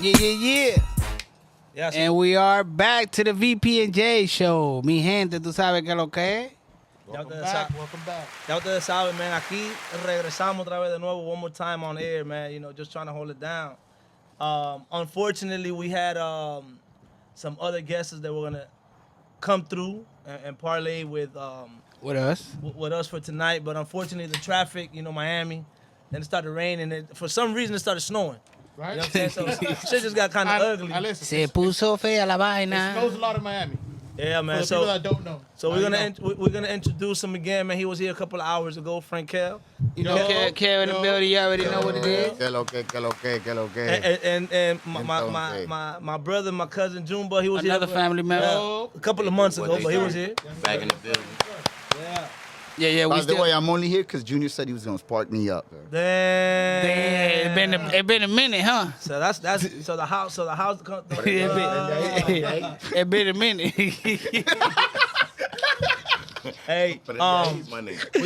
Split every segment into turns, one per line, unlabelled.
Yeah.
Yes.
And we are back to the VP and J show. Mi gente, tú sabes que lo que es.
Welcome back.
Ya ustedes saben, man. Aquí regresamos otra vez de nuevo, one more time on air, man. You know, just trying to hold it down. Unfortunately, we had some other guests that were gonna come through and parlay with
us.
With us for tonight, but unfortunately, the traffic, you know, Miami, then it started raining, and for some reason, it started snowing.
Right?
You know what I'm saying? So shit just got kind of ugly.
Se puso fea la
It
vaina.
snows a lot in Miami.
Yeah, man.
For the people that don't know.
So
Now
we're
you
gonna
know.
we're gonna introduce him again, man. He was here a couple of hours ago, Frank Kell.
You know, Kev in the building, you already know what it is.
Que lo que.
And my brother, my cousin Junebug, he was
Another
here
family member.
a couple of months ago, but he was here.
Back in the building.
Yeah.
Yeah,
By
we
the
still.
way, I'm only here because Junior said he was going to spark me up.
Damn.
Damn, it been a minute, huh?
So that's so the house.
It been a minute.
Hey,
For the days, my nigga.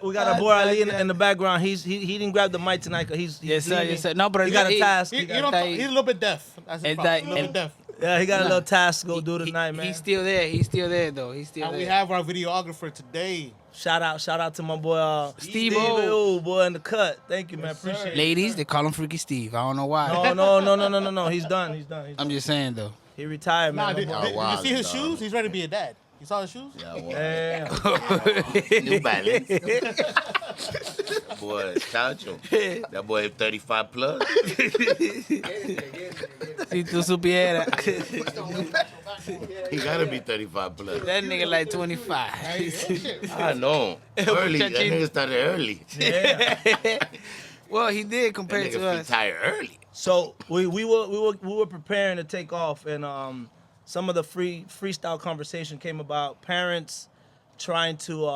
we got our boy Ali in the background. He didn't grab the mic tonight because he's
Yes, sir.
leaving.
Yes, sir. No, but
He got a task.
He's a little bit deaf. That's his
It's
problem.
like-
A little bit deaf.
Yeah, he got a little task to go do tonight, man.
He's still there. He's still there, though. He's still
And
there.
we have our videographer today.
Shout out to my boy
Steve-O.
boy in the cut. Thank you, man. Appreciate it.
Ladies, they call him Freaky Steve. I don't know why.
No. He's done.
I'm just saying, though.
He retired,
Nah,
man.
did
My boy.
you see his shoes? He's ready to be a dad. You saw his shoes?
Yeah, well,
Damn.
New Balance. Boy, shout you. That boy 35 plus.
Si tú supieras.
He gotta be 35 plus.
That nigga like 25.
I know. Early. That nigga started early.
Yeah.
Well, he did
That
compared to
nigga
us.
retired early.
So we were preparing to take off, and some of the freestyle conversation came about parents trying to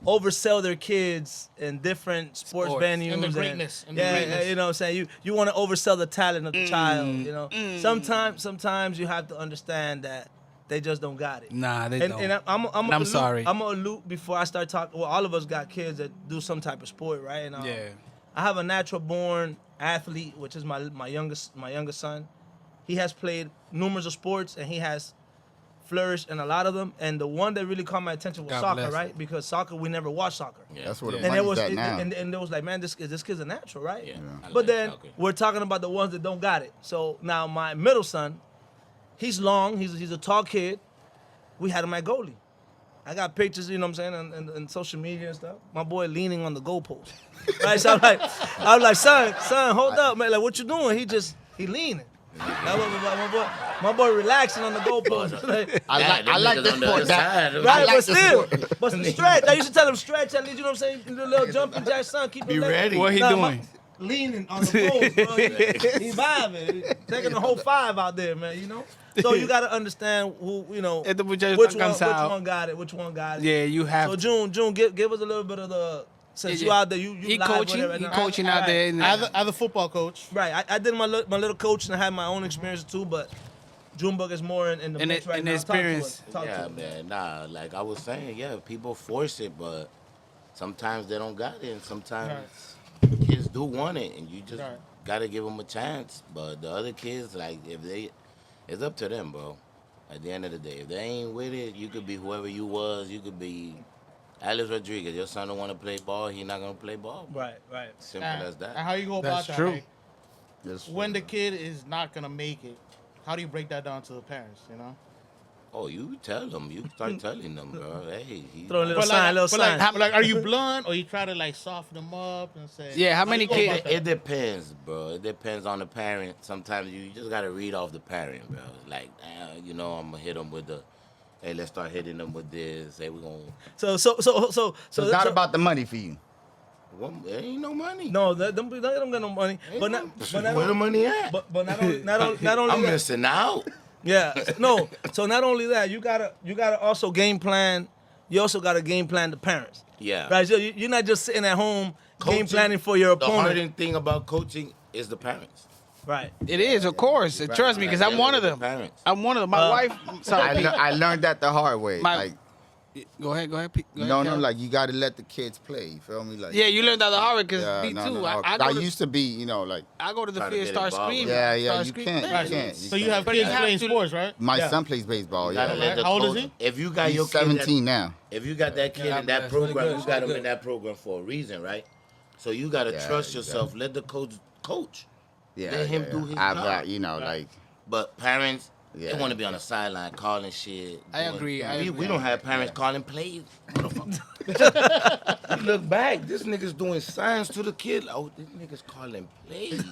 oversell their kids in different sports venues
And the greatness.
you know what I'm saying? You want to oversell the talent of the child, you know. Sometimes you have to understand that they just don't got it.
Nah, they
And,
don't.
and
I'm sorry.
I'm gonna allude before I start talking. Well, all of us got kids that do some type of sport, right? And
Yeah.
I have a natural born athlete, which is my youngest son. He has played numerous of sports and he has flourished in a lot of them. And the one that really caught my attention was
God
soccer,
bless
right? Because soccer, we never watched soccer.
Yeah.
that's where the
And it
money's
was
at now.
and it was like, man, this kid's a natural, right?
Yeah. I
But
like
then
soccer.
we're talking about the ones that don't got it. So now my middle son, he's long, he's a tall kid. We had him at goalie. I got pictures, you know what I'm saying, on social media and stuff. My boy leaning on the goalpost. Right? So I was like, son, hold up, man. Like, what you doing? He leaning. My boy relaxing on the goalpost. Like,
I like this sport.
Side.
right,
like
but
the
still,
sport.
but stretch. I used to tell him stretch at least, you know what I'm saying? Do a little jumping jack, son. Keep
Be
it
ready.
What he doing?
Leaning on the post, bro. He vibing. Taking the whole 5 out there, man, you know? So you got to understand who, you know,
Este muchacho
which
está cansado.
one got it, which one got it.
Yeah, you have
So
to.
June, give us a little bit of the, since you out there, you
He
live,
coaching.
whatever,
He
and
coaching
I-
out there. in the-
As a football coach.
Right, I did my little coaching and had my own experience too, but Junebug is more in the
In
mix
the-
right
in
now.
the
Talk to
experience.
us. Talk to
Yeah,
us.
man. Nah, like I was saying, yeah, people force it, but sometimes they don't got it, and sometimes kids do want it, and you just
Right.
gotta give them a chance. But the other kids, like, it's up to them, bro. At the end of the day, if they ain't with it, you could be whoever you was. You could be Alex Rodriguez. Your son don't want to play ball, he not gonna play ball.
Right.
Simple as
And
that.
how you go about
That's
that?
true.
Hey? When the kid is not going to make it, how do you break that down to the parents, you know?
Oh, you tell them. You start telling them, bro. Hey, he,
Throw a little
But
sign, little sign.
like, are you blunt or you try to like soften them up and say?
Yeah, how many
you go
kids-
about that?
It depends, bro. It depends on the parent. Sometimes you just gotta read off the parent, bro. Like, you know, I'm gonna hit them with the, hey, let's start hitting them with this. Hey, we're gonna.
So
So it's not about the money for you.
Well, there ain't no money.
no, they don't got no money.
Ain't
But
no-
not
where the money at?
But not only not only
I'm
that,
missing out.
yeah, no. So not only that, you gotta also game plan. You also gotta game plan the parents.
Yeah.
Right. So you're not just sitting at home game
Coaching,
planning for your
The
opponent.
hardest thing about coaching is the parents.
Right.
It is, of course. Trust me, because I'm one of them.
Parents.
I'm one of them. My wife. Sorry.
I learned that the hard way.
My-
Like
Go ahead, Pete. Go
No,
ahead, Cal.
like you got to let the kids play. You feel me? Like
Yeah, you learned that the hard way because
yeah,
me too.
no.
I
I
go to,
used to be, you know, like
I go to the
Try to
field,
get
start
involved with
screaming.
yeah, you
start
can't,
screaming.
you can't.
So you have
But you
kids
have
playing
to-
sports, right?
My
Yeah.
son plays baseball.
You gotta
Yeah,
let the
How old is
coach-
he?
If you got
he's
your kid
17 now.
if you got that kid
Yeah,
in that
that's
program,
good.
you got him
Good.
in that program for a reason, right? So you gotta
Yeah,
trust
you
yourself. Let the coach.
Yeah,
Let him
yeah,
do
yeah.
his
I've
job.
got, you know, like
But parents,
Yeah,
they want to be on
yeah.
the sideline calling shit.
I agree, I
We
agree.
don't have parents calling plays. You look back, this nigga's doing signs to the kid. Oh, this nigga's calling plays.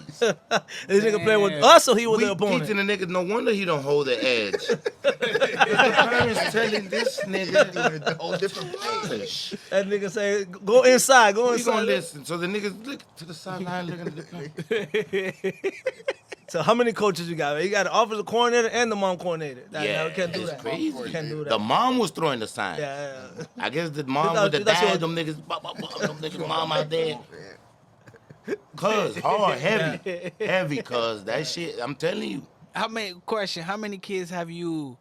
This nigga playing with
Damn.
us, or he was
We
the opponent.
teaching the nigga. No wonder he don't hold the edge. the parents telling this nigga
a whole different
push.
That nigga say, go inside, go
We gonna
inside.
listen. So the niggas look to the sideline, looking at the play.
So how many coaches you got? You got an offensive coordinator and the mom coordinator.
Yeah,
we can't do
it's
that.
crazy.
Can't do that.
The mom was throwing the sign.
Yeah, yeah.
I guess the mom
That's-
with the
that's
dad,
what-
them niggas, them niggas mom out there. Cuz, hard, heavy, cuz that shit, I'm telling you.
How many kids have you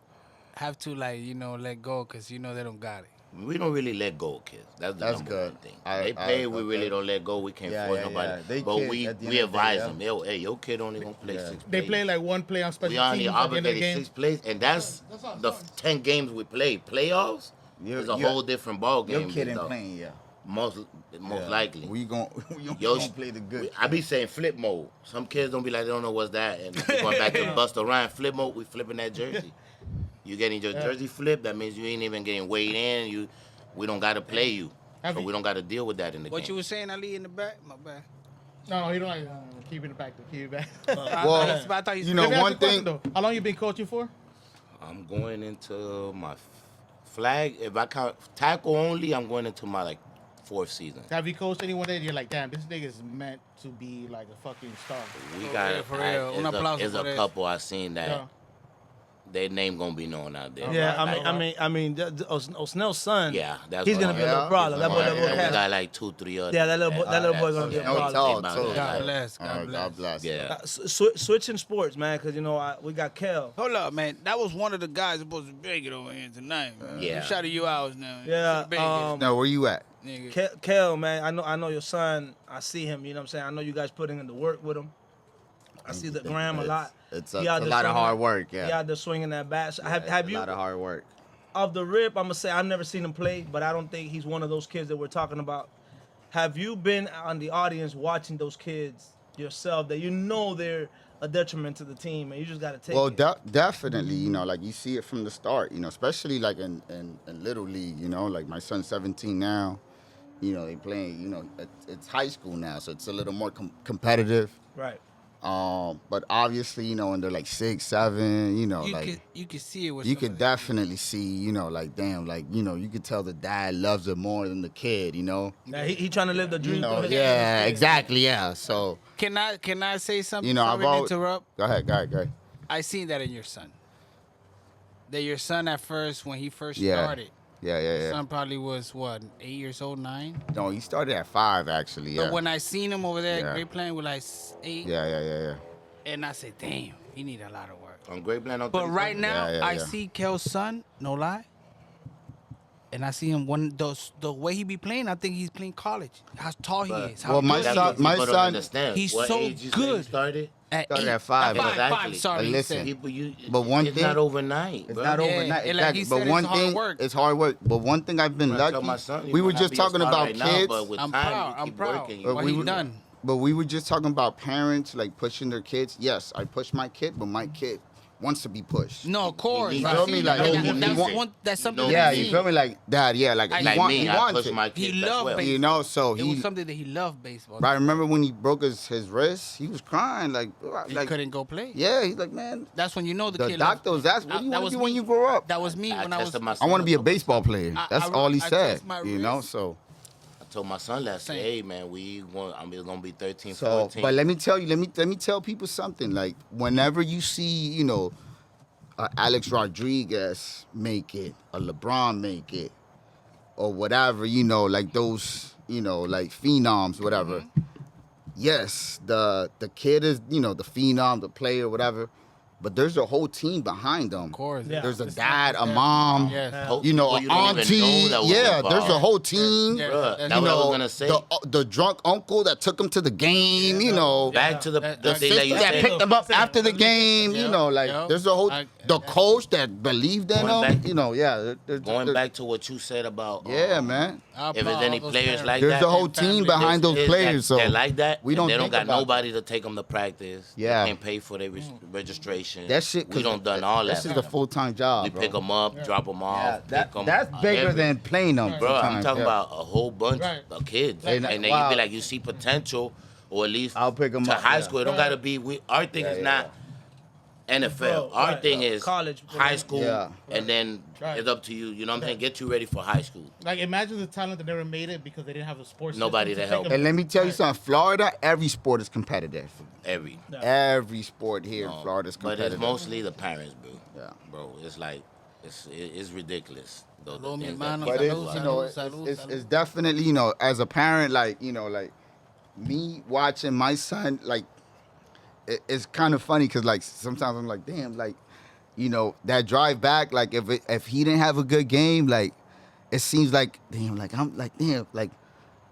have to like, you know, let go because you know they don't got it?
We don't really let go of kids. That's the
That's
number
good.
one thing.
I-
They play,
I-
we really don't let go. We can't
Yeah,
force
yeah,
nobody.
yeah. They
But
kids
we
at the end
we
of the day,
advise
yeah.
them, yo, hey, your kid only gonna play 6
They
plays.
play like one play on special
We
teams
only
at the end of the
obligated
game.
6 plays, and that's the 10 games we play. Playoffs is a whole different ball game.
Your kid ain't
though.
playing, yeah.
Most likely.
We gon'
Yo,
gonna play the good.
I be saying flip mode. Some kids don't be like, they don't know what's that. And we going back to Busta Rhymes, flip mode, we flipping that jersey. You getting your jersey flipped, that means you ain't even getting weighed in. We don't got to play you. So we don't got to deal with that in the
What
game.
you were saying, Ali, in the back? My bad.
No, he don't like keep it back. Keep it back.
Well,
I thought
you know,
Let me ask
one
you a question,
thing.
though. How long you been coaching for?
I'm going into my flag. If I count tackle only, I'm going into my 4th season.
Have you coached anyone that you're like, damn, this nigga is meant to be like a fucking star?
We
For
got
real, for real. Un aplauso
There's
for
a
that.
couple I seen that
Yeah.
their name gonna be known out there.
Yeah,
Like,
I mean, Snell's son.
yeah, that's
he's
what
gonna
I'm
be a little
Yeah.
problem. That boy,
Yeah,
that boy
We
yeah.
got like 2-3 others.
Yeah, that little boy gonna be a
Yeah.
problem.
tall,
About
too.
that.
God bless. God bless.
God bless.
Yeah.
Switching sports, man, because you know we got Kel.
Hold up, man. That was one of the guys supposed to beg it over here tonight, man.
Yeah.
We shouted you out now.
Yeah,
Now, where you at?
Nigga.
Kel, man, I know your son. I see him. You know what I'm saying? I know you guys putting in the work with him. I see the gram a lot.
It's
He
a
out there
lot of
swinging-
hard work.
He
Yeah.
out there swinging that bat. So have
a
you?
lot of hard work.
Off the rip, I'm gonna say I've never seen him play, but I don't think he's one of those kids that we're talking about. Have you been on the audience watching those kids yourself that you know they're a detriment to the team and you just gotta take
Well,
it?
definitely, you know, like you see it from the start, you know, especially like in Little League, you know, like my son's 17 now, you know, they playing, you know, it's high school now, so it's a little more competitive.
Right.
But obviously, you know, when they're like 6, 7, you know,
You could see it with
you
some
could
of
definitely see, you know, like damn, like, you know, you could tell the dad loves it more than the kid, you know.
Yeah, he trying to live the dream.
You know,
through his-
yeah, exactly, yeah. So,
Can I say something?
you know,
Sorry
I've
to
always
interrupt.
Go ahead.
I seen that in your son. That your son at first, when he first
Yeah.
started,
Yeah.
son probably was what, 8 years old, 9.
No, he started at 5 actually. Yeah.
But when I seen him over there,
Yeah.
Great Plain with like 8,
Yeah.
and I said, damn, he need a lot of work.
On Great Plan on
But
31st?
right now,
Yeah.
I see Kel's son, no lie. And I see him the way he be playing, I think he's playing college. How tall he
But-
is. How
Well, my
good
That's
he
son-
what
is.
my
people don't
son-
understand.
he's
What
so
age you say
good.
he started?
at
started
8.
at 5.
Five,
Exactly.
sorry.
But
he
listen,
said.
People,
But one
it's
thing-
not overnight,
It's
bro.
not
Yeah,
overnight,
and like he
exactly.
said,
But
it's
one
hard
thing,
work.
it's hard work. But one thing I've been
I tell
lucky.
my son, you
We were
might not
just
be a
talking
star
about
right now,
kids.
but with
I'm
time,
proud.
you
I'm
keep
proud.
working.
But
What
we
he
were-
done.
But we were just talking about parents like pushing their kids. Yes, I push my kid, but my kid wants to be pushed.
No, of course.
You
I
feel
see
me?
that.
Like,
And
he
that's
want-
one. That's something.
know
Yeah,
that
you
he-
feel me? Like dad, yeah, like
Like
he,
Like
want,
me,
he
I
wants
push
it.
my
He
kids as
loved
well.
baseball.
You know, so
It was something that he loved baseball.
But I remember when he broke his wrist, he was crying like,
He
like
couldn't go play.
yeah, he's like, man,
That's when you know the
the
kid.
doctor
loves-
was asked, what do you
that
want
was
to do when
me.
you grow up?
That was me when I was.
tested my
I
son
want to be a
up.
baseball player.
I-
That's
I-
all he
I
said.
test my
You know,
wrist.
so
I told my son last
Same.
year, hey man, it's gonna be 13,
so.
14.
But let me tell you, let me tell people something. Like whenever you see, you know, Alex Rodriguez make it, a LeBron make it, or whatever, you know, like those, you know, like phenoms, whatever. Yes, the kid is, you know, the phenom, the player, whatever. but there's a whole team behind them.
Of course.
Yeah.
There's a
It's
dad,
not-
a mom,
Yes.
Yeah.
you know,
People
an
you don't even
auntie.
know that was
Yeah, there's a
involved.
whole team.
Yeah.
Bruh,
That's-
that
You
what I was
know,
gonna say.
the drunk uncle that took him to the game. You know,
Back to the
That-
the
that
thing
sister
that you
that
said.
picked him up after the game. You
Yeah,
know, like
yeah.
there's a whole the coach that believed in
Going
him.
back-
You know, yeah.
Going back to what you said about
Yeah, man.
I
if there's
applaud
any
all those
players
parents.
like
There's
that,
a whole
and
team
family.
behind those
kids
players. So
they're like that.
we don't
They don't
think
got
about
nobody to take them to practice.
Yeah.
They can't pay for their registration.
that shit.
We don't done all that.
This is a full time job.
We
bro.
pick them up, drop them off.
Yeah,
pick 'em,
that's bigger
every-
than playing them.
Bro, I'm
sometimes,
talking
yeah.
about a whole bunch
Right.
of kids,
Hey,
and then you
wow.
be like, you see potential, or at least
I'll pick 'em
to
up,
high
yeah.
school. It don't
Right.
gotta be. Our thing
Yeah,
is
yeah,
not NFL.
Bro,
Our
right,
thing is
college.
high school,
Yeah.
and then
Right.
it's up to you. You know what I'm saying? Get you ready for high school.
Like, imagine the talent that never made it because they didn't have the sports.
Nobody
system
to
take
help.
them-
And let me tell you
Right.
something. Florida, every sport is competitive.
Every.
Every sport here in
Um,
Florida is
but
competitive.
it's mostly the parents, bro.
Yeah.
Bro, it's like it's ridiculous. The
Hello, mi
things that
hermano.
But
people
it's,
do.
you know, it's definitely, you know, as a parent, like, you know, like me watching my son, like, it's kind of funny because, like, sometimes I'm like, damn, like, you know, that drive back, like, if he didn't have a good game, like, it seems like, damn, like,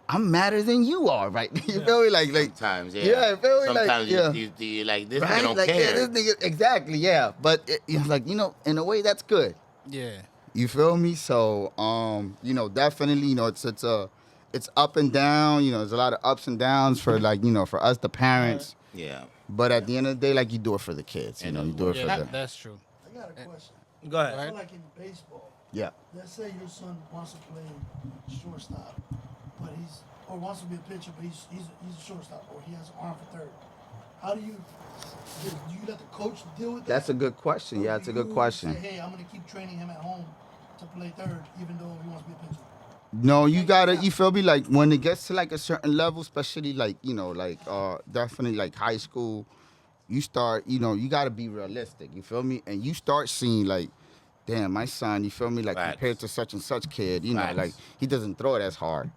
I'm madder than you are, right? You feel me? Like,
Sometimes, yeah.
Yeah, I feel me? Like,
Sometimes
yeah.
you like this.
right?
They don't
Like,
care.
yeah, this nigga, exactly, yeah. But, like, you know, in a way, that's good.
Yeah.
You feel me? So, you know, definitely, you know, it's up and down. You know, there's a lot of ups and downs for, like, you know, for us, the parents.
Yeah.
But at the end of the day, like, you do it for the kids. You know, you do it for
Yeah,
them.
that's true.
I got a question.
Go ahead.
Right.
Like in baseball,
Yeah.
let's say your son wants to play shortstop, but or wants to be a pitcher, but he's a shortstop, or he has an arm for third. How do you let the coach deal with that?
That's a good question. Yeah,
Or
it's a
do
good
you
question.
Say, hey, I'm gonna keep training him at home to play third, even though he wants to be a pitcher.
No, you gotta, you feel me? Like, when it gets to, like, a certain level, especially, like, you know, like, definitely, like, high school, you start, you know, you gotta be realistic. You feel me? And you start seeing, like, damn, my son, you feel me? Like,
Facts.
compared to such and such kid, you know,
Facts.
like, he doesn't throw it as hard.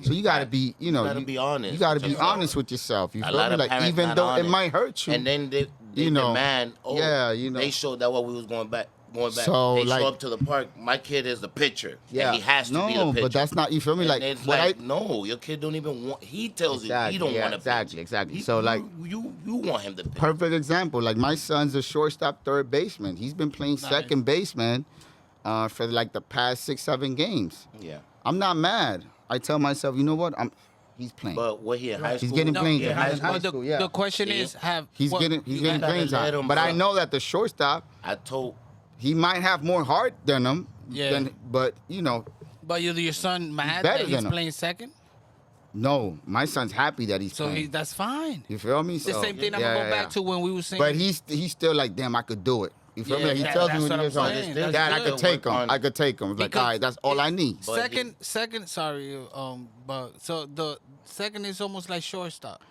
So you gotta be, you know,
gotta be honest
You gotta
with
be
yourself.
honest with yourself. You
A
feel
lot
me?
of
Like,
parents
even
not
though it
honest.
might hurt you.
And then they
You know,
demand. Oh,
yeah, you know.
They showed that what we was going back.
So,
they
like-
show up to the park. My kid is the pitcher.
yeah,
And he has to
no,
be the pitcher.
but that's not. You feel me?
And
Like,
it's
what
like,
I
no, your kid don't even want. He tells
Exactly,
you he don't
yeah,
want to
exactly, exactly.
He-
So, like-
you want him to pitch.
perfect example. Like, my son's a shortstop, third baseman. He's been playing second baseman for like the past 6-7 games.
Yeah,
I'm not mad. I tell myself, you know what? He's playing.
but what he in high school?
He's getting playing
Yeah,
time.
high
in high
school.
But
school, yeah.
the question
See?
is,
He's
what-
getting
you
playing
gotta let
time.
him,
But I
bro.
know that the shortstop,
I told.
he might have more heart than him.
Yeah.
But you know,
But your son mad
better
that he's
than him.
playing second,
no, my son's happy that he's
so
playing.
that's fine.
You feel me?
It's the
So,
same thing I'm
yeah,
gonna go
yeah,
back to when we were saying.
But he's still like, damn, I could do it. You feel
Yeah,
me? Like, he
that-
tells me
that's
when
what
he
I'm
gets on,
saying.
That's
Dad, I
good.
could take him.
On-
I could take him. It's like,
Because
all right, that's all I need.
But
second, sorry, but so the second is almost like shortstop.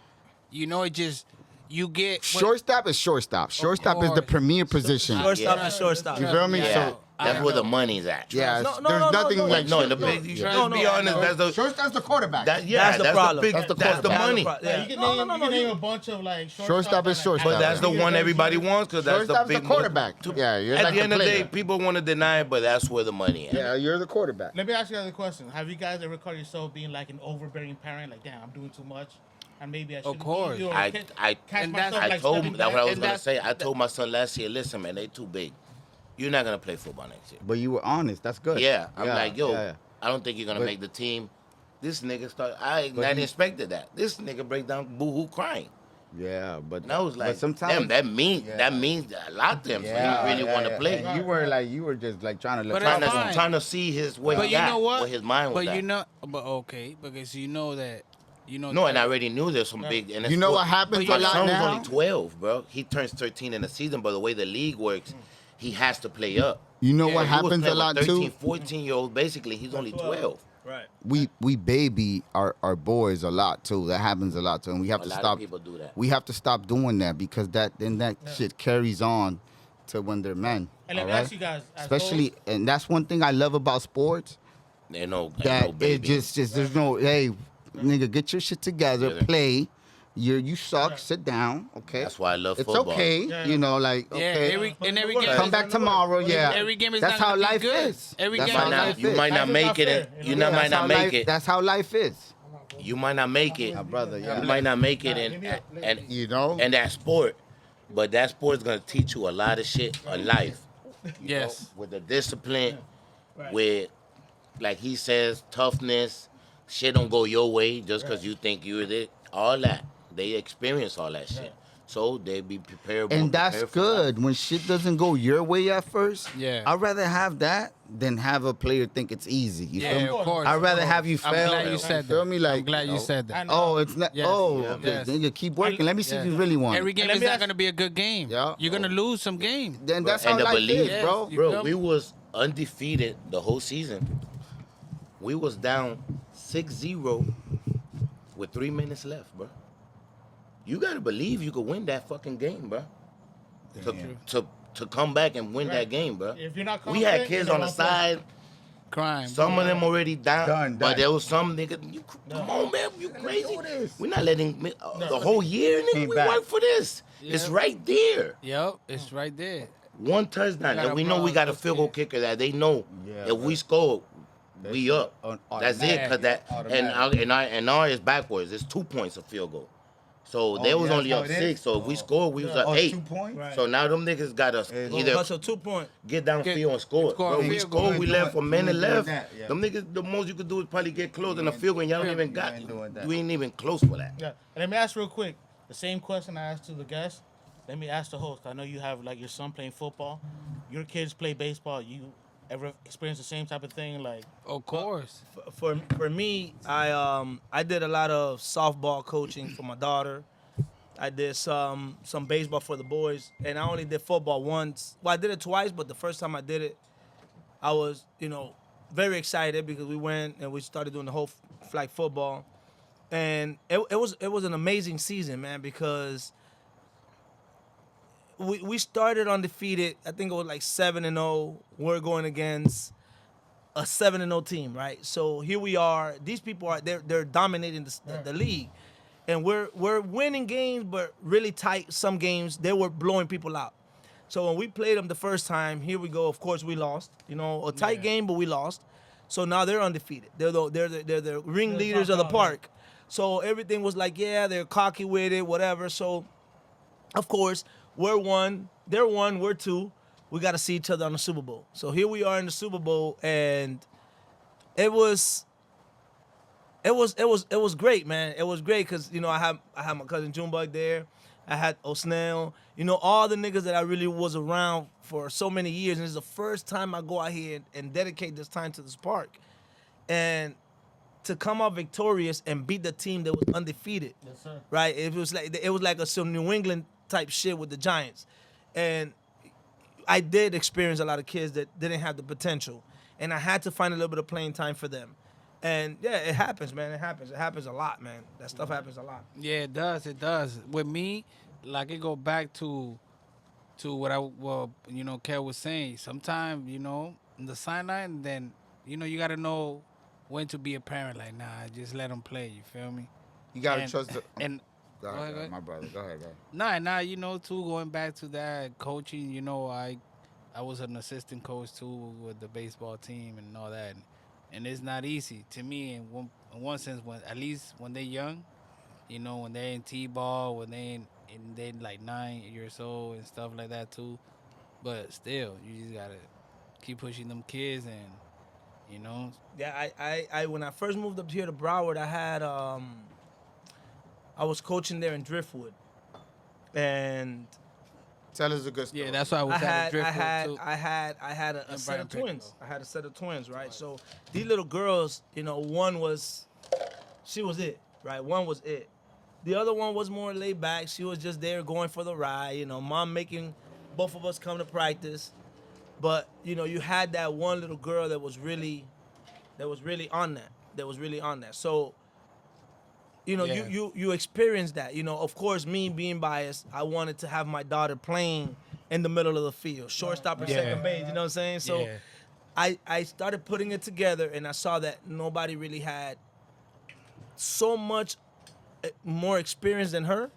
You know, it just you get
Shortstop is shortstop. Shortstop is the
course.
premier position.
Shortstop
Yeah.
and shortstop.
You feel me?
Yeah,
So
that's where the money's at.
yeah,
No, no,
there's
no, no,
nothing
no,
like
No, in the
No,
big.
no,
Let's
no,
be
no.
honest. That's the.
Shortstop's the quarterback.
That's the problem.
Big,
That's the
that's the
quarterback.
money.
Yeah.
You can
No,
name,
no, no,
you
no,
can name
you-
a bunch of like
Shortstop is shortstop.
But that's the one everybody wants because that's the
Shortstop's the
big
quarterback. Yeah, you're
At
like
the end of the day,
player.
people want to deny it, but that's where the money is.
Yeah, you're the quarterback.
Let me ask you another question. Have you guys ever caught yourself being like an overbearing parent? Like, damn, I'm doing too much, and maybe I should.
course.
I
catch
and
myself
that's-
I
like
told
stepping
that's what I
back?
was
And
gonna
that's-
say. I told my son last year, listen, man, they too big. You're not gonna play football next year.
But you were honest. That's good.
Yeah, I'm like, yo,
yeah.
I don't think you're gonna
But-
make the team. This nigga start. I
But
not
he-
expected that. This nigga break down boo-hoo crying.
Yeah, but
And I was like,
but sometimes
damn, that means
Yeah.
that means a lot to him. So he really want to play.
And you were just like trying to
But
look
it's
out for
fine.
him.
Trying to see his way.
But you know what?
Where his mind was
But
at.
you know, but okay, because you know that,
No, and I already knew there's some big. And
You know what happens
My
a lot
son was
now?
only 12, bro. He turns 13 in the season, but the way the league works, he has to play up.
You know
Yeah,
what
He was
happens a
playing
lot
with 13,
too?
14-year-old. Basically, he's only 12.
Right.
We baby our boys a lot too. That happens a lot too, and we have
A
to
lot
stop.
of people do that.
We have to stop doing that because that shit carries on to when they're men.
And let me
alright?
ask you guys, as
Especially, and that's one thing I love about sports.
Ain't no
That it
baby.
just there's no, hey, nigga, get your shit together,
Together.
play. You suck. Sit down. Okay.
That's why I love
It's
football.
okay.
Yeah.
You know, like
Yeah,
okay.
every
Put in
every
the
game.
work.
Come back tomorrow. Yeah.
Every game is
That's
not
how
gonna be
life
good.
is.
Every
That's
game
how
is
Might
not-
life
not, you
is.
might
Life
not
is
make
not
it.
fair,
In,
you
you
know?
not might
That's how
not make
life.
it.
That's how life is.
You might not make it.
My brother.
You
Yeah.
might not make it
You know.
in that sport, but that sport's gonna teach you a lot of shit in life.
Yes.
With the discipline, with like he says, toughness. Shit don't go your way just because you think you're it. All that they experience all that shit, so they be prepared.
And that's
prepared for life.
good when shit doesn't go your way at first.
Yeah.
I'd rather have that than have a player think it's easy. You feel
Yeah,
me?
of course.
I'd rather
of
have you
course.
fail.
I'm glad you said
feel
that.
me? Like,
I'm glad you
know.
said that.
And,
Oh, it's not.
Yes.
Oh,
Yeah.
okay.
Yes.
Then you keep working. Let me see if
Yeah.
you really want
Every
it.
game
let
is
me
not
ask-
going to be a good game.
Yeah.
You're going to lose some game.
Then that's
And
how
the
life
belief,
is, bro.
You
Bro,
feel
we
me?
was undefeated the whole season. We was down 6-0 with 3 minutes left, bro. You gotta believe you could win that fucking game, bro. To come back and win that
Right.
game, bro.
If you're not
We had
confident,
kids
you
on the
don't play.
side.
Crime.
Some of them already down,
Done.
but there was some nigga. Come on, man, you crazy? We're not letting the whole year, nigga.
Came
We
back.
work for this. It's
Yeah.
right there.
Yep, it's right there.
One touchdown,
Gotta
and we know we
applaud
got a
those
field goal
kids.
kicker that they know
Yeah,
if we score, we up. That's it,
automatic.
cause that
Automatic.
and our is backwards. It's 2 points a field goal. So they was
yeah,
only
that's
up
how it
6.
is?
So if we score, we was up
Oh,
8.
2 points.
Right.
So now them niggas got us either
Hustle 2 point.
get downfield and score.
score a
Bro, we
field goal.
scored, we
You
left
ain't
for a
doing-
minute
you ain't doing
left.
that, yeah.
Them niggas, the most you could do is probably get close in the
ain't-
field goal, and y'all don't
you
even got.
ain't doing that.
We ain't even close for that.
Yeah. And let me ask real quick, the same question I asked to the guest. Let me ask the host. I know you have like your son playing football. Your kids play baseball. You ever experience the same type of thing? Like,
Of course.
For me, I did a lot of softball coaching for my daughter. I did some baseball for the boys, and I only did football once. Well, I did it twice, but the first time I did it, I was very excited because we went and we started doing the whole flag football, and it was an amazing season, man, because we started undefeated. I think it was like 7-0. We're going against a 7-0 team, right? So here we are. These people they're dominating the league, and we're winning games, but really tight. Some games they were blowing people out. So when we played them the first time, here we go. Of course, we lost. A tight game, but we lost. So now they're undefeated. They're the ringleaders of the park. So everything was like, yeah, they're cocky with it, whatever. So, of course, we're 1, they're 1, we're 2. We got to see each other on the Super Bowl. So here we are in the Super Bowl, and it was great, man. It was great because I had my cousin Junebug there. I had Osnell, all the niggas that I really was around for so many years. And it's the first time I go out here and dedicate this time to this park. And to come out victorious and beat the team that was undefeated.
yes, sir.
Right? It was like some New England type shit with the Giants. And I did experience a lot of kids that didn't have the potential. And I had to find a little bit of playing time for them. And yeah, it happens, man. It happens. It happens a lot, man. That stuff happens a lot.
Yeah, it does. It does. With me, like it go back to what Kel was saying. Sometimes, in the sideline, then you got to know when to be a parent. Like, nah, just let them play. You feel me?
You gotta
And-
trust the.
And
Go
Go
ahead,
ahead.
my brother. Go ahead.
too, going back to that coaching. I was an assistant coach too with the baseball team and all that. And it's not easy to me in one sense. At least when they're young, when they're in t-ball, when they like 9 years old and stuff like that too. But still, you just gotta keep pushing them kids, and
Yeah, I when I first moved up here to Broward, I was coaching there in Driftwood. And
Tell us a good story.
yeah, that's why I was at the Driftwood too.
I had a
And
set
Brian
of twins.
Piccolo.
I had a set of twins, right? So these little girls, one was, she was it, right? One was it. The other one was more laid back. She was just there going for the ride. Mom making both of us come to practice. But you had that one little girl that was really on that. So
Yeah.
you experience that. Of course, me being biased, I wanted to have my daughter playing in the middle of the field, shortstop or
Yeah.
second base. You know what I'm saying? So
Yeah.
I started putting it together, and I saw that nobody really had so much more experience than her,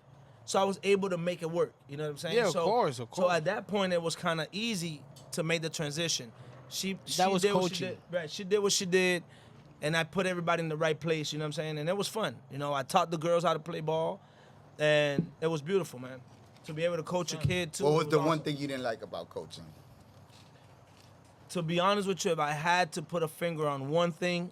so I was able to make it work. You know what I'm saying?
Yeah, of
so,
course, of
So
course.
at that point, it was kind of easy to make the transition. She
was
did what she
coaching.
did, right? She did what she did, and I put everybody in the right place. You know what I'm saying? And it was fun. You know, I taught the girls how to play ball, and it was beautiful, man. To be able to coach a kid too.
What was the one
awesome.
thing you didn't like about coaching?
To be honest with you, if I had to put a finger on one thing,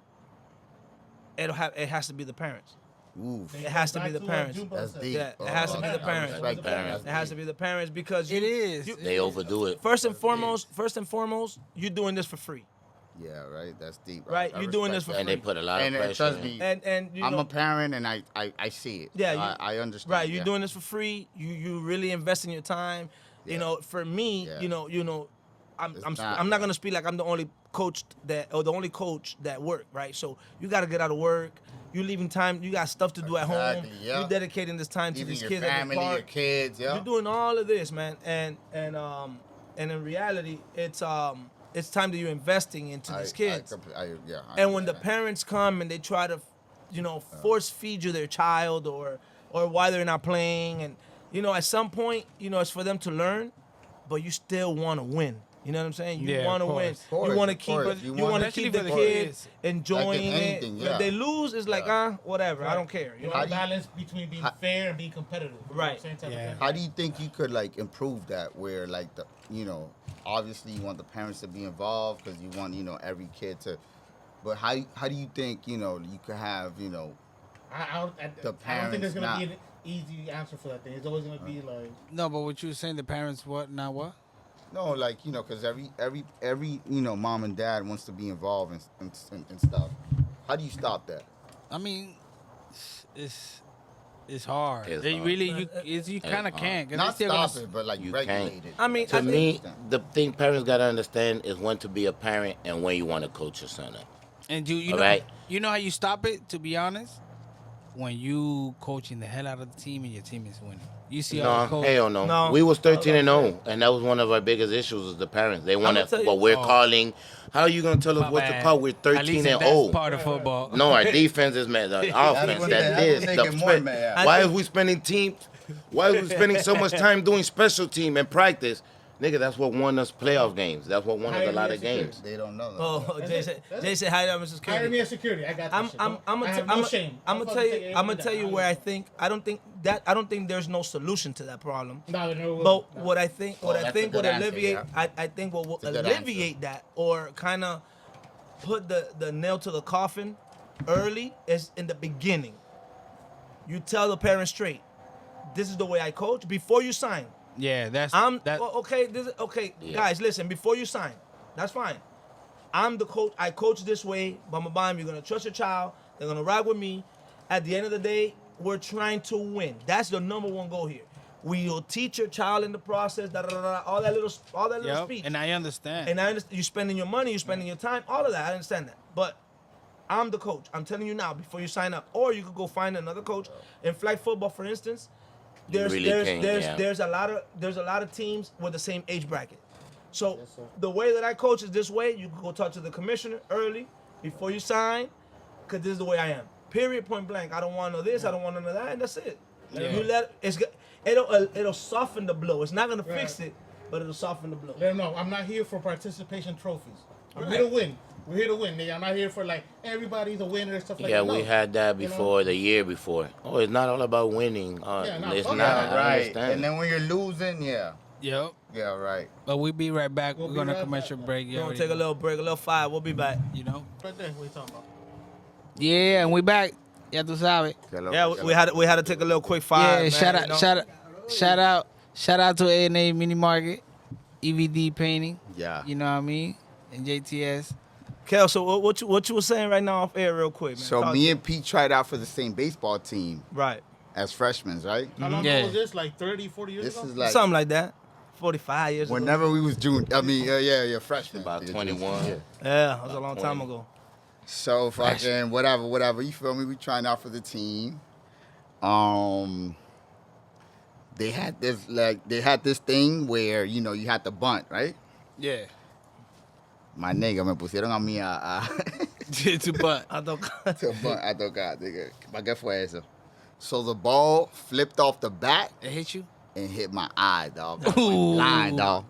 it has to be the parents.
Oof.
It has to be the parents.
That's deep.
Yeah, it has to be the
I
parents.
respect that.
It has to be the parents because
It is.
They overdo it.
First and foremost, you're doing this for free,
Yeah, right. That's deep.
right?
I
You're doing this
respect
for
And they
free,
put a lot of
And
pressure.
trust
in.
me,
and you
I'm
know,
a parent and I see it.
Yeah,
So
you-
I understand.
right? You're
yeah.
doing this for free. You really investing your time. You
Yeah.
know, for me,
Yeah.
you know, I'm
It's
I'm
not-
I'm not gonna speak like I'm the only coach that work, right? So you got to get out of work. You leaving time. You got stuff to do at home.
Exactly, yeah.
You dedicating this time to
Even
these
your
kids at the
family,
park.
your kids. Yeah.
You're doing all of this, man, and in reality, it's time that you're investing into these kids.
I
And when the
understand.
parents come and they try to, force feed you their child or why they're not playing, and at some point, it's for them to learn, but you still want to win. You know what I'm saying? You
Yeah,
want to
of
win.
course.
Of course,
You want to
of
keep
course.
it.
You
You
want-
want to
Especially
keep the
for the
kids
kids.
enjoying
anything,
it.
yeah.
If they lose, it's like whatever. I don't care.
You know, balance between being fair and being competitive. You know what I'm
Right.
saying? Type of
Yeah.
thing.
How do you think you could like improve that? Where like obviously you want the parents to be involved because you want every kid to. But how do you think you could have
I don't
The
think there's
parents
gonna
not-
be an easy answer for that thing. It's always gonna be like
No, but what you were saying, the parents what? Not what?
no like because every mom and dad wants to be involved and stuff. How do you stop that?
I mean, it's hard.
It's
They
hard.
really you kind of
hard.
can't. 'cause
Not
they still
stop
gonna,
it, but like
You
regulate
can't.
it.
I mean,
To
I think-
me, the thing parents gotta understand is when to be a parent and when you want to coach your son up.
And you
All
know
right.
you know how you stop it. To be honest, when you coaching the hell out of the team and your team is winning, you see all the
No,
coach.
hell no.
No.
We was 13-0, and that was one of our biggest issues. Was the parents? They want
tell you-
what we're
Oh.
calling. How are you gonna tell us
My
what to
bad.
call? We're
At least
13-0.
that's part of football.
No, our defense is mad. The offense,
what
that
they-
this.
that's what they get more mad at.
Why is we spending Why is we spending so much time doing special team and practice? Nigga, that's what won us playoff games. That's what won us a lot of games.
They don't know that.
Oh, Jay said hi to Mrs.
hire
Curry.
me as security. I got this shit.
I'm
I have no shame.
I'm
I'll
gonna
fucking
tell
take
you.
everything
I'm gonna
that
tell you
I
where
know.
I don't think there's no solution to that problem.
No, no,
But
no.
what I think
that's a
would
good answer,
alleviate
yeah.
I think what will
It's a good
alleviate that or kind of put the nail to the coffin early is in the beginning. You tell the parents straight. This is the way I coach before you sign.
Yeah, that's that.
Okay.
Yeah.
Guys, listen. Before you sign, that's fine. I'm the coach. I coach this way. Bam, bam. You're gonna trust your child. They're gonna ride with me. At the end of the day, we're trying to win. That's the number one goal here. We will teach your child in the process. All that little
Yep,
speech.
and I understand.
And I understand you're spending your money, you're spending your time, all of that. I understand that. But I'm the coach. I'm telling you now before you sign up. Or you could go find another coach. In flag football, for instance, there's a lot of teams with the same age bracket. So the way that I coach is this way. You can go talk to the commissioner early before you sign, because this is the way I am. Period. Point blank. I don't want none of this. I don't want none of that, and that's it.
Yeah.
It'll soften the blow. It's not gonna fix
Right.
it, but it'll soften the blow.
Let them know I'm not here for participation trophies. I'm
Right.
here to win. We're here to win, nigga. I'm not here for like everybody's a winner and stuff like
Yeah,
that.
we
No.
had that
You know?
before, the year before. Oh, it's not all about winning.
Yeah, no,
It's
fuck
not.
that.
I
Right.
understand.
And then when you're losing, yeah,
Yep.
right.
But we'll be right back.
We'll
We're
be
gonna
right
commercial
back.
break.
We're
You
gonna
already
take a
know.
little break, a little 5. We'll be back.
You know.
Right there. What are you talking about?
Yeah, and we back. Ya tú sabes.
Yeah, we had to take a little quick 5.
Yeah,
man,
shout out,
you know?
shout out to A&A Mini Market, EVD Painting.
Yeah.
You know what I mean? And JTS.
Kel, so what you were saying right now off air, real quick, man.
So
Talk
me
to-
and Pete tried out for the same baseball team
right,
as freshmen, right?
How long
Yeah.
ago was this? Like 30, 40 years
This
ago?
is like
something like that. 45 years ago.
whenever we was freshmen.
About
Yeah,
21.
yeah.
Yeah, that was a long time
20.
ago.
So fucking whatever. You feel me? We trying out for the team. They had this thing where you had to bunt, right?
Yeah.
My nigga me pusieron a mí a
to butt.
I don't.
to bunt a tocar, nigga. ¿Para qué fue eso? So the ball flipped off the bat
It hit you?
and hit my eye, dog.
Ooh.
Blind, dog.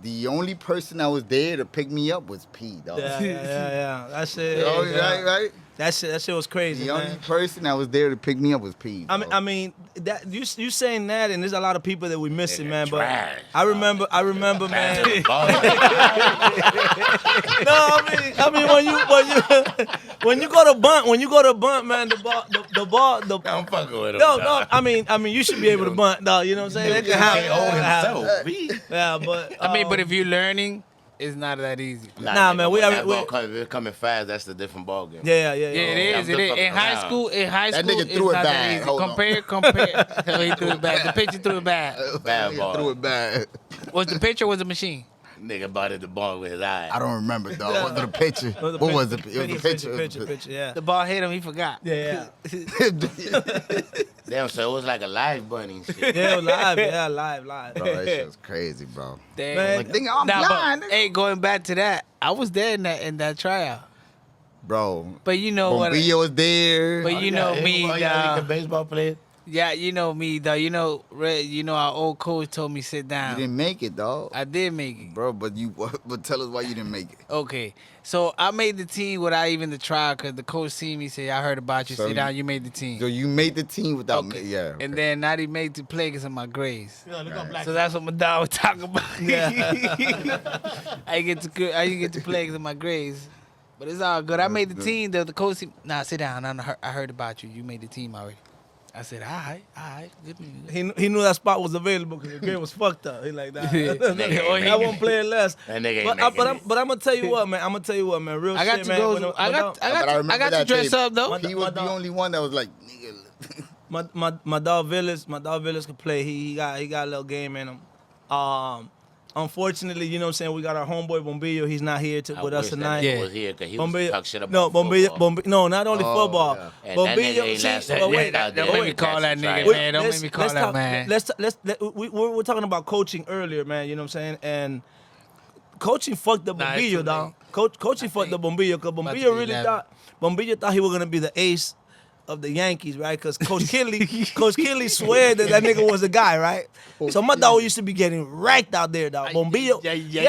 The only person that was there to pick me up was P, dog.
Yeah. That shit.
Oh,
yeah.
right.
That shit was crazy,
The only
man.
person that was there to pick me up was P.
I
dog.
mean that you saying that, and there's a lot of people that we missing,
Nigga
man. But
trash,
I remember, man.
Ball.
No, I mean when you go to bunt, man, the ball.
I'm fucking with him.
No, I mean you should be able to bunt, dog. You know what I'm saying? That can happen.
He owe
That can happen.
himself. B.
Yeah, but
I mean, but if you're learning, it's not that easy.
Nah,
nigga,
man, we
when
haven't-
that ball coming, if it's coming fast, that's a different ball game.
yeah.
Yeah, it
I'm
is.
just
It is.
fucking
In high
around.
school,
That
it's
nigga threw it
not
back.
that easy.
Hold on.
Compare. No, he threw it back. The pitcher threw it back.
Bad
He
ball.
threw it back.
Was the pitcher or was the machine?
Nigga bought the ball with his eye.
I don't remember, dog. Was it a picture? What was it? It was a picture.
Picture, yeah.
The ball hit him. He forgot.
Yeah.
Damn, so it was like a live bunny and shit.
Yeah, live.
Bro, that shit was crazy, bro.
Damn.
Man,
Like, nigga, I'm
Nah,
blind.
but, hey, going back to that, I was there in that tryout.
Bro,
But you know what?
Bombillo was there.
But you know me,
You a
dawg.
baseball player?
Yeah, you know me, though. You know, Red. You know our old coach told me sit
You
down.
didn't make it, dog.
I did make it.
Bro, but tell us why you didn't make it.
Okay, so I made the team without even the trial because the coach seen me say, "I heard about you.
So
sit down. You made the team."
So you made the team without
Okay.
me. Yeah.
And
okay.
then not even made to play because of my grades.
Yeah, look at black.
So that's what my dog was talking about.
Yeah.
I didn't get to play because of my grades. But it's all good. I made the team. The coach said, "Nah, sit down. I heard about you. You made the team already." I said, all right, good news.
He knew that spot was available because the game was fucked up. He like that.
Nigga,
I won't play it less.
That nigga ain't
But
making
I'm
it.
gonna tell you what, man. Real
I got
shit,
to
man.
go.
When-
I got
But I remember
to
that
dress
tape.
up though.
He was the only one that was like, nigga.
my dog Villas could play. He got a little game in him. Unfortunately, you know what I'm saying, we got our homeboy Bombillo. He's not here
I
with us
wish that
tonight.
nigga
Yeah.
was here because he was talk shit about
no,
football.
No, not only
Oh,
football.
yeah.
And that nigga ain't last
but
that-
wait,
that-
Don't make me call that nigga,
Wait,
man. Don't make me call
let's
that
talk,
man.
We were talking about coaching earlier, man. You know what I'm saying? And coaching fucked the
Nah, it's
Bombillo,
too
dog.
late.
Coaching fucked the Bombillo because
about to
Bombillo
be
really
11.
thought he was gonna be the ace of the Yankees, right? Because Coach Kinley swear that nigga was the guy, right? So my dog used to be getting racked out there, dog. Bombillo,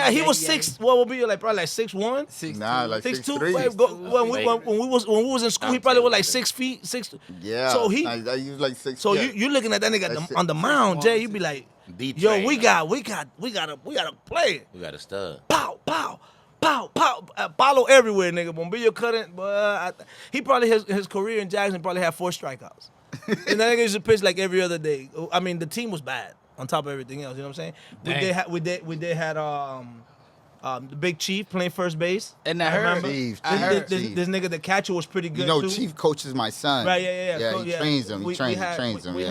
he was 6. Well, Bombillo probably like 6'1".
Nah, like
6'2",
6'3".
right? When we was in school, he probably was like 6 feet, 6.
Yeah.
So he,
I was like 6.
so
yeah.
you looking at that nigga
That's
on the mound, Jay? You be like,
Deep
yo,
train,
we
though.
gotta play it.
We got a stud.
Pow, pow, pow, pow. Apollo everywhere, nigga. Bombillo couldn't, but he probably his career in Jackson probably had 4 strikeouts. And that nigga used to pitch like every other day. I mean, the team was bad on top of everything else. You know what I'm saying? We did had the Big Chief playing first base.
And I heard,
remember.
Chief,
I
Chief,
heard,
Chief.
This nigga, the catcher, was pretty good
You know,
too.
Chief coaches my son.
Right, yeah.
Yeah,
So,
he trains him. He
we
trains
had,
him.
We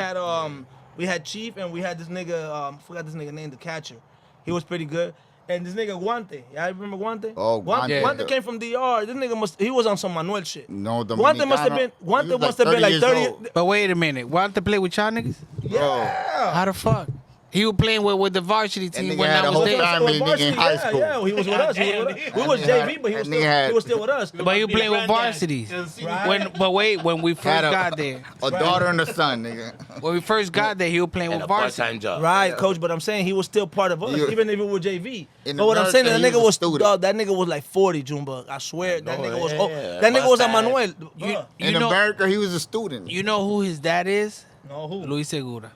yeah.
had Chief and we had this nigga, forgot this nigga name, the catcher. He was pretty good. And this nigga Guante, I remember Guante.
Oh, Guante.
Guante came from DR. This nigga he was on some Manuel shit.
No,
Guante must have been like 30.
but wait a minute. Want to play with y'all niggas?
Yeah.
How the fuck? He was playing with the varsity team
nigga
when
had
I
a
was
whole
there.
family nigga in high school.
Yeah, he was with us. We was JV, but he was still with us.
But he was playing with varsities.
Right.
When we first
Had
got there,
a daughter and a son, nigga.
when we first got there, he was playing
And
with
a
varsity.
part-time job.
Right, coach, but I'm saying he was still part of us,
You-
even if it was JV.
In
But what I'm saying,
America,
that
he
nigga
was a
was
student.
dog, that nigga was like 40, Junebug. I swear, that
know
nigga
it.
was.
Yeah,
Oh,
yeah.
that nigga was a
Bust
Manuel.
You,
Bruh.
you
In
know,
America, he was a student.
you know who his dad is?
No, who?
Luis Segura.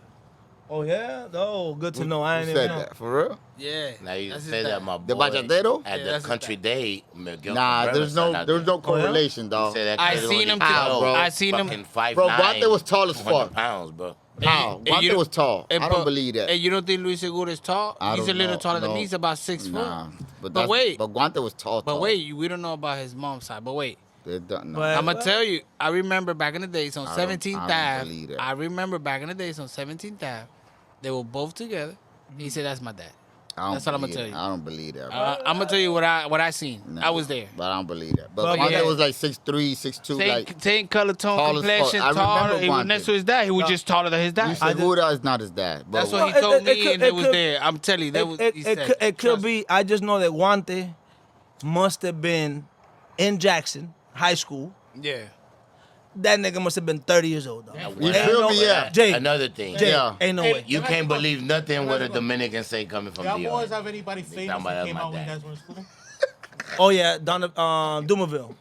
Oh yeah. Oh, good to know. I
Who
ain't
said
even know.
that? For real?
Yeah.
Now you
That's his
say
dad.
that my boy
The Bachadero?
at
Yeah,
the
that's his
country
dad.
day. Miguel
Nah,
Cabrera
there's
son
no
out
there's
there.
no correlation,
He
dog.
said that
I
kid
seen
only
him
tall,
too.
bro.
I seen him.
fucking 5'9",
Bro, Guante was tall as
200
fuck.
pounds, bro.
How?
And you
Guante
don't-
was tall. I
and
don't
but-
believe that.
And you don't think Luis Segura is tall?
I
He's a
don't
little
know,
taller than
no.
me. He's about 6
Nah,
foot.
but
wait.
But Guante was tall.
But wait, we don't know about his mom's side. But wait,
They're done. No.
But-
I'm gonna tell you. I remember back in the days on
I don't-
17th
I don't believe
Ave.
that.
I remember back in the days on 17th Ave. They were both together. He said, "That's my dad."
I don't
That's what I'm gonna
believe
tell
it.
you.
I don't believe that. Bro.
I'm gonna tell you what I seen.
Nah,
I was there.
but I don't believe that. But
Well,
Guante
yeah.
was like 6'3", 6'2", like.
Same color tone,
tall as fuck.
complexion,
I
taller.
remember
He was
Guante.
next to his dad. He was just taller than his dad.
You said Huda is not his dad. But
That's what he
Well,
told
it
me,
could-
and it
it
was
could-
there. I'm telling you, that was. He said,
It could
"Trust
be. I just know that Guante must have been in Jackson High School,
me." Yeah.
that nigga must have been 30 years old, though.
You
feel me? Yeah.
Jay.
Another thing.
Jay,
Yeah.
ain't no
Hey,
way.
You
Can I
can't
ask you
believe nothing
Can I
what a
ask you
Dominican say coming from
Y'all
Dion.
boys have anybody famous
talking about
that came
my
out when you
dad.
guys were in school?
Oh yeah, Dumerville.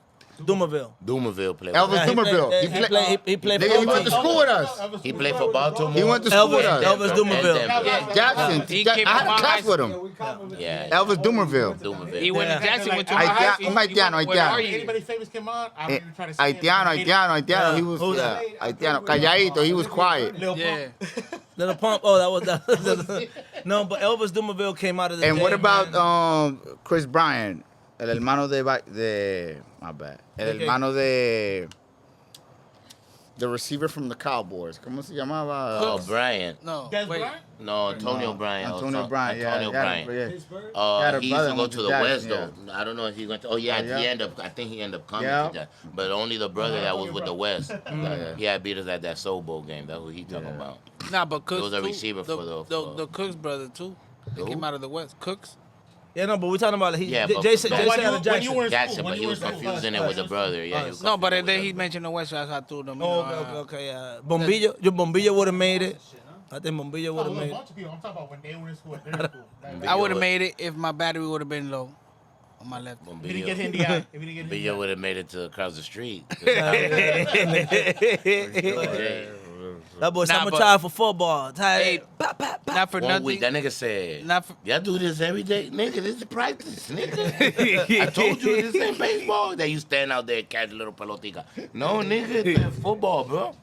Dumerville played.
Elvis
Yeah,
Dumerville.
He played
Nigga, he went to
for
school with us.
He played for Baltimore.
He went to school with
Elvis,
us.
Elvis Dumerville.
Yeah.
Jackson.
He
I
came
had
from
a
my
class
high
with him.
Yeah.
Elvis Dumerville.
Dumerville.
He went to
Yeah.
Jackson with two
Like,
high
Haitiano,
school.
un haitiano,
Where are
haitiano.
you?
Anybody famous came out? I don't even try to say it.
Haitiano. He was
Who's that?
Haitiano. Calladito. He was quiet.
Lil
Yeah.
Little Pump. Oh, that was no, but Elvis Dumerville came out of the.
And
day,
what about
man.
Chris Bryant, el hermano de my bad, el hermano de the receiver from the Cowboys? ¿Cómo se llamaba?
Oh, Bryant.
No.
Des
Wait.
Bryant?
No, Antonio Bryant.
Antonio Bryant. Yeah,
Antonio Bryant.
Yeah.
He used
brother
to go
went
to
to
the
Jackson,
West though. I don't know if he went to. Oh yeah,
Yeah.
he ended up. I think he ended up coming
Yeah.
to that. But only the brother that was with the West.
Yeah.
He had beat us at that Soul Bowl game. That's what he talking
Yeah.
about.
Nah, but Cooks
was a
too.
receiver
the,
for
the Cooks brother too. They
Who?
came out of the West. Cooks.
Yeah, no, but we're talking about
Yeah, but-
Jason
but
Jason
when
out of
you- when you
Jackson.
were in
Jackson,
school,
but
when
he
you
was
were in school.
confusing it with the brother. Yeah, he was
No, but
confusing
then
with
he
the-
mentioned the West, so I threw them.
Oh, okay, yeah. Bombillo would have made it. I think Bombillo
No,
would
a
have made
bunch
it.
of people. I'm talking about when they were in school. At their school. Like,
I would have made it if my battery would have been low on my left.
if he didn't get hit in the eye. If he didn't get hit in the
Bill
eye.
would have made it to across the street.
That boy,
Nah,
I'm
but-
tired for football. Tired.
Hey, Not for
One
nothing.
week, that nigga said,
Not for,
y'all do this every day? Nigga, this is practice, nigga. I told you this ain't baseball. That you stand out there and catch a little pelotica. No, nigga, it's football, bro.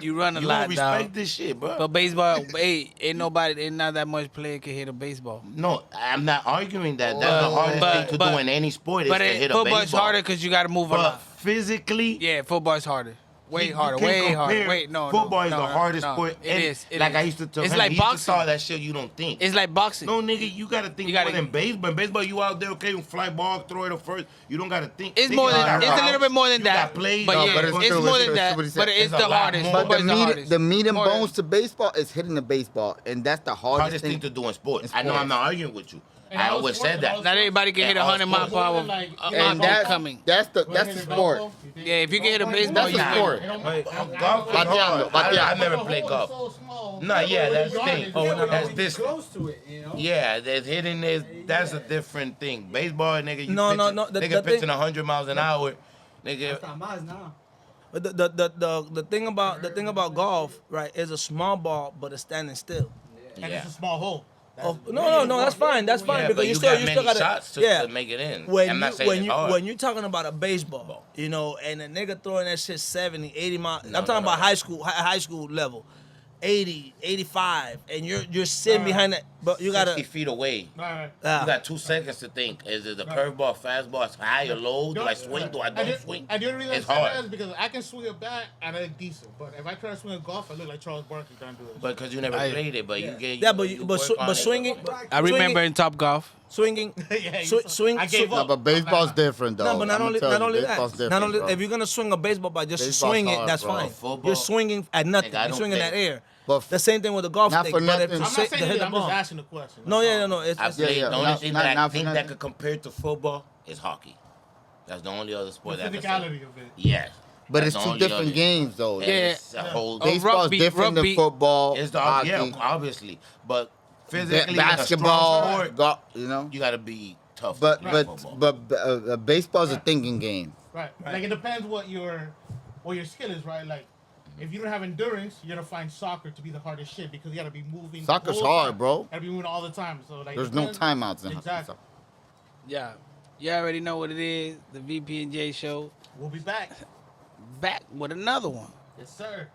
you run a
You
lot,
don't respect
dog.
this shit, bro.
But baseball, hey, ain't not that much player can hit a baseball.
No, I'm not arguing that. That's the hardest thing to do in any sport is
But
to hit a
football's
baseball.
harder because you got to move a
But
lot.
physically,
Yeah, football's harder. Way
you
harder.
can't
Way harder.
compare.
Wait, no.
Football
no,
is
no,
the
no,
hardest
no.
sport.
It
And
is. It
like
is.
I used to tell
It's
him,
like
he used to
boxing.
saw that shit you don't think.
It's like boxing.
No, nigga, you gotta think
You gotta-
more than baseball. In baseball, you out there, okay, you fly ball, throw it up first. You don't gotta think.
It's
Think
more than.
about
It's a
routes.
little bit more than
You
that.
got plays.
But
No,
yeah,
but it's
it's
true,
more
it's
than
true,
that.
it's what he said.
But it's
It's a
the
lot
hardest.
more.
But
Football's the hardest.
the meat and
More than-
bones to baseball is hitting the baseball, and that's the
hardest thing to do in sports. I know I'm not arguing with you.
And
I
all
always
sports
said
and
that.
all
Not everybody can hit
Yeah,
100 mile per
More
hour.
than, like,
And that's
coming.
that's the
When you hit a
sport.
golf, you think-
Yeah, if you can hit a baseball,
That's
you
the
can.
sport.
Golf is hard. I never played golf.
So small.
No, yeah, that's the thing.
Oh, no,
That's
no.
this.
Close to it, you know.
Yeah, there's hitting is that's a different thing. Baseball, nigga, you
No,
pitching,
no, the
nigga
thing-
pitching 100 miles an hour, nigga.
Hasta más now.
But the thing about golf, right, is a small ball, but it's standing still.
And
Yeah.
it's a small hole.
Oh, no, that's fine. That's fine
Yeah,
because
but
you
you
still
got many
gotta
shots to,
yeah.
to make it in.
When
I'm
you
not saying
when
it's
you
hard.
when you talking about a baseball, you know, and a nigga throwing that shit 70, 80 miles.
No,
I'm talking
no,
about
no.
high school level, 80, 85, and you're sitting behind that, but you
60
gotta.
feet away.
Right.
Ah.
You got 2 seconds to think. Is it a curveball, fastball? Is high or low? Do I swing? Do I don't swing?
And the only reason
It's
I say that is
hard.
because I can swing a bat and I look decent. But if I try to swing a golf, I look like Charles Barkley trying to do it.
But because you never played it, but you get
Yeah, but
you
but
work on it.
swinging.
I remember in Top Golf.
swinging.
Yeah,
swing.
I gave
swing-
up.
No, but baseball's different though.
No, but not
I'ma
only
tell
not
you,
only
baseball's
that.
different,
Not only
bro.
if you're gonna swing a baseball by just
Baseball's
swing it,
hard,
that's
bro.
fine.
Football,
You're swinging at nothing.
nigga, I
You're
don't
swinging
think-
at air.
But
The same thing with the golf
Not
stick.
for
But if
nothing.
you
I'm
say
not
to
saying
hit
that.
the
I'm just
ball.
asking the question.
No, yeah, no. It's,
I
it's
played.
yeah,
The only
not-
thing
not-
that I
not for
think that
nothing.
could compare to football is hockey. That's the only other sport
The
that I can say.
physicality of it.
Yes.
but
That's
it's
the
two
only
different
other-
games though.
And
Yeah.
it's a whole.
Baseball's
rugby-
different
rugby-
than football.
It's the
hockey,
yeah, obviously, but physically, in a
basketball,
strong sport,
golf. You know.
you gotta be tough.
But
to play football.
baseball's a thinking game.
Right. Like it depends what your skill is, right? Like if you don't have endurance, you're gonna find soccer to be the hardest shit because you gotta be moving. the
Soccer's
whole
hard,
time.
bro.
Gotta be moving all the time. So like
There's no
depends-
timeouts in
Exactly.
Yeah. You already know what it is. The VP and J show.
We'll be back.
Back with another one.
Yes, sir.